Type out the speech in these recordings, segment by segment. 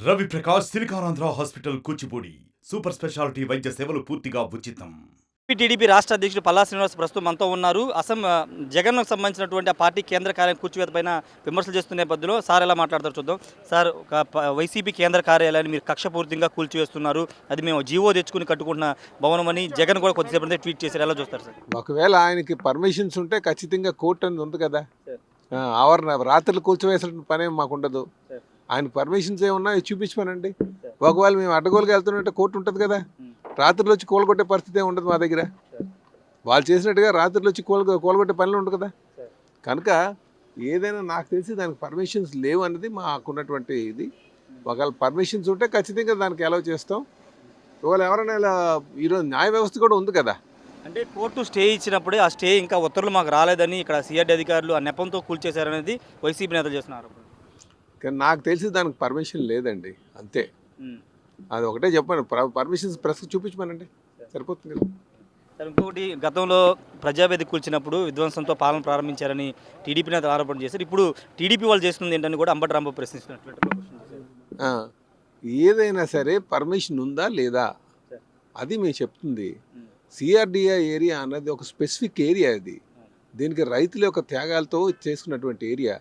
Ravi Prakash Siliconandhra hospital Kuchipudi super speciality వైద్య సేవలు పూర్తిగా ఉచితం. టీడీపీ రాష్ట్ర అధ్యక్షుడు పల్లా శ్రీనివాస్ ప్రస్తుతం మనతో ఉన్నారు. జగన్కు సంబంధించినటువంటి ఆ పార్టీ కేంద్ర కార్యాలయం కూర్చివేత పైన విమర్శలు చేస్తున్న నేపథ్యంలో సార్ ఎలా మాట్లాడతారు చూద్దాం. సార్, వైసీపీ కేంద్ర కార్యాలయాన్ని మీరు కక్షపూర్తిగా కూల్చివేస్తున్నారు, అది మేము జీవో తెచ్చుకుని కట్టుకుంటున్న భవనం అని జగన్ కూడా కొద్దిసేపు ట్వీట్ చేశారు. ఎలా చూస్తారు సార్? ఒకవేళ ఆయనకి పర్మిషన్స్ ఉంటే ఖచ్చితంగా కోర్టు అని ఉంది కదా, రాత్రులు కూల్చివేసిన పనే మాకు ఉండదు. ఆయన పర్మిషన్స్ ఏమన్నా చూపించమనండి. ఒకవేళ మేము అడ్డగోలుగా వెళ్తున్నట్టే కోర్టు ఉంటుంది కదా, రాత్రులు వచ్చి కూలగొట్టే పరిస్థితి ఉండదు మా దగ్గర. వాళ్ళు చేసినట్టుగా రాత్రులు వచ్చి కూలగొట్టే పనులు ఉండదు కదా. కనుక ఏదైనా నాకు తెలిసి దానికి పర్మిషన్స్ లేవు అన్నది మాకున్నటువంటి ఇది. ఒకవేళ పర్మిషన్స్ ఉంటే ఖచ్చితంగా దానికి అలౌ చేస్తాం. ఒకవేళ ఎవరైనా ఇలా ఈరోజు న్యాయ వ్యవస్థ కూడా ఉంది కదా. అంటే కోర్టు స్టే ఇచ్చినప్పుడే ఆ స్టే ఇంకా ఉత్తర్వులు మాకు రాలేదని ఇక్కడ సిఆర్డీ అధికారులు ఆ నెపంతో కూల్చేశారనేది వైసీపీ నేతలు చేస్తున్నారు. కానీ నాకు తెలిసి దానికి పర్మిషన్ లేదండి, అంతే. అది ఒకటే చెప్పాను, పర్మిషన్స్ ప్రెస్కి చూపించమనండి, సరిపోతుంది కదా. సార్, ఇంకొకటి, గతంలో ప్రజావేదిక కూల్చినప్పుడు విధ్వంసంతో పాలన ప్రారంభించారని టీడీపీ నేతలు ఆరోపణ చేశారు. ఇప్పుడు టీడీపీ వాళ్ళు చేస్తుంది ఏంటని కూడా అంబటి రాంబాబు ప్రశ్నిస్తున్నట్లు. ఏదైనా సరే పర్మిషన్ ఉందా లేదా అది మేము చెప్తుంది. సిఆర్డిఏ ఏరియా అన్నది ఒక స్పెసిఫిక్ ఏరియా. ఇది దీనికి రైతుల యొక్క త్యాగాలతో చేసుకున్నటువంటి ఏరియా.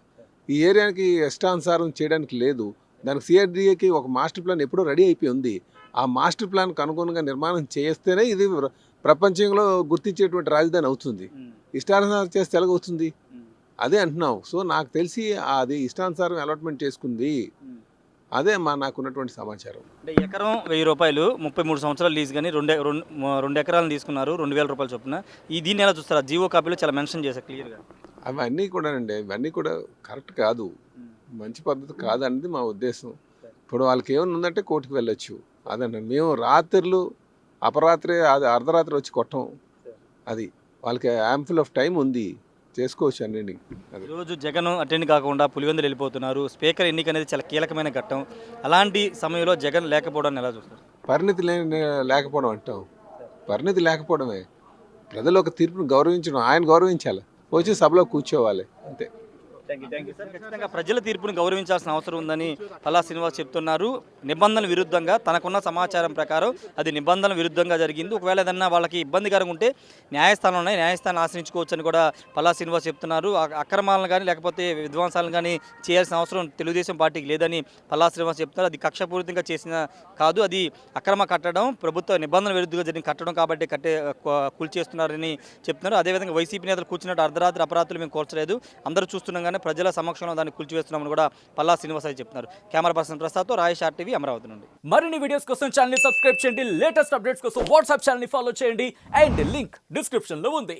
ఈ ఏరియాకి ఇష్టానుసారం చేయడానికి లేదు. దానికి సిఆర్డిఏకి ఒక మాస్టర్ ప్లాన్ ఎప్పుడో రెడీ అయిపోయి ఉంది. ఆ మాస్టర్ ప్లాన్కి అనుగుణంగా నిర్మాణం చేస్తేనే ఇది ప్రపంచంలో గుర్తించేటువంటి రాజధాని అవుతుంది. ఇష్టానుసారం చేస్తే ఎలాగవుతుంది? అదే అంటున్నాం. సో నాకు తెలిసి అది ఇష్టానుసారం అలాట్మెంట్ చేసుకుంది. అదే నాకున్నటువంటి సమాచారం. అంటే ఎకరం 1000 రూపాయలు, 33 సంవత్సరాలు లీజ్ కానీ 2 ఎకరాలను తీసుకున్నారు, 2000 రూపాయలు చొప్పున. దీన్ని ఎలా చూస్తారు? జీవో కాపీలో చాలా మెన్షన్ చేశారు క్లియర్గా. అవన్నీ కూడా అండి, అవన్నీ కూడా కరెక్ట్ కాదు, మంచి పద్ధతి కాదన్నది మా ఉద్దేశం. ఇప్పుడు వాళ్ళకి ఏమైనా ఉందంటే కోర్టుకు వెళ్ళొచ్చు. అదండి, మేము రాత్రులు అపరాత్రి అది అర్ధరాత్రి వచ్చి కొట్టం. అది వాళ్ళకి యాంపుల్ ఆఫ్ టైం ఉంది, చేసుకోవచ్చు అన్నీ. ఈరోజు జగన్ అటెండ్ కాకుండా పులివెందులు వెళ్ళిపోతున్నారు. స్పీకర్ ఎన్నిక అనేది చాలా కీలకమైన ఘట్టం. అలాంటి సమయంలో జగన్ లేకపోవడాన్ని ఎలా చూస్తారు? పరిణితి లేకపోవడం అంటాం. పరిణితి లేకపోవడమే. ప్రజలు ఒక తీర్పును గౌరవించడం, ఆయన గౌరవించాలి, వచ్చి సభలో కూర్చోవాలి, అంతే. Thank you sir. ఖచ్చితంగా ప్రజల తీర్పును గౌరవించాల్సిన అవసరం ఉందని పల్లా శ్రీనివాస్ చెప్తున్నారు. నిబంధనల విరుద్ధంగా తనకున్న సమాచారం ప్రకారం అది నిబంధనల విరుద్ధంగా జరిగింది. ఒకవేళ ఏదన్నా వాళ్ళకి ఇబ్బందికరంగా ఉంటే న్యాయస్థానం ఉన్నాయి, న్యాయస్థానం ఆశ్రయించుకోవచ్చు అని కూడా పల్లా శ్రీనివాస్ చెప్తున్నారు. అక్రమాలను కానీ లేకపోతే విధ్వంసాలను కానీ చేయాల్సిన అవసరం తెలుగుదేశం పార్టీకి లేదని పల్లా శ్రీనివాస్ చెప్తున్నారు. అది కక్షపూరితంగా చేసిన కాదు, అది అక్రమ కట్టడం, ప్రభుత్వ నిబంధనల విరుద్ధంగా జరిగిన కట్టడం కాబట్టి కూల్చేస్తున్నారని చెప్తున్నారు. అదేవిధంగా వైసీపీ నేతలు కూర్చున్నట్టు అర్ధరాత్రి అపరాత్రులు మేము కూర్చలేదు, అందరూ చూస్తున్నాం, ప్రజల సమక్షంలో దాన్ని కూల్చివేస్తున్నామని కూడా పల్లా శ్రీనివాస్ చెప్తున్నారు. Camera person ప్రసాద్తో Rayesh RTV, Amaravati నుండి. మరిన్ని వీడియోస్ కోసం ఛానల్ ని సబ్స్క్రైబ్ చేయండి, లేటెస్ట్ అప్డేట్స్ కోసం వాట్సాప్ ఛానల్ ని ఫాలో చేయండి, అండ్ లింక్ డిస్క్రిప్షన్ లో ఉంది.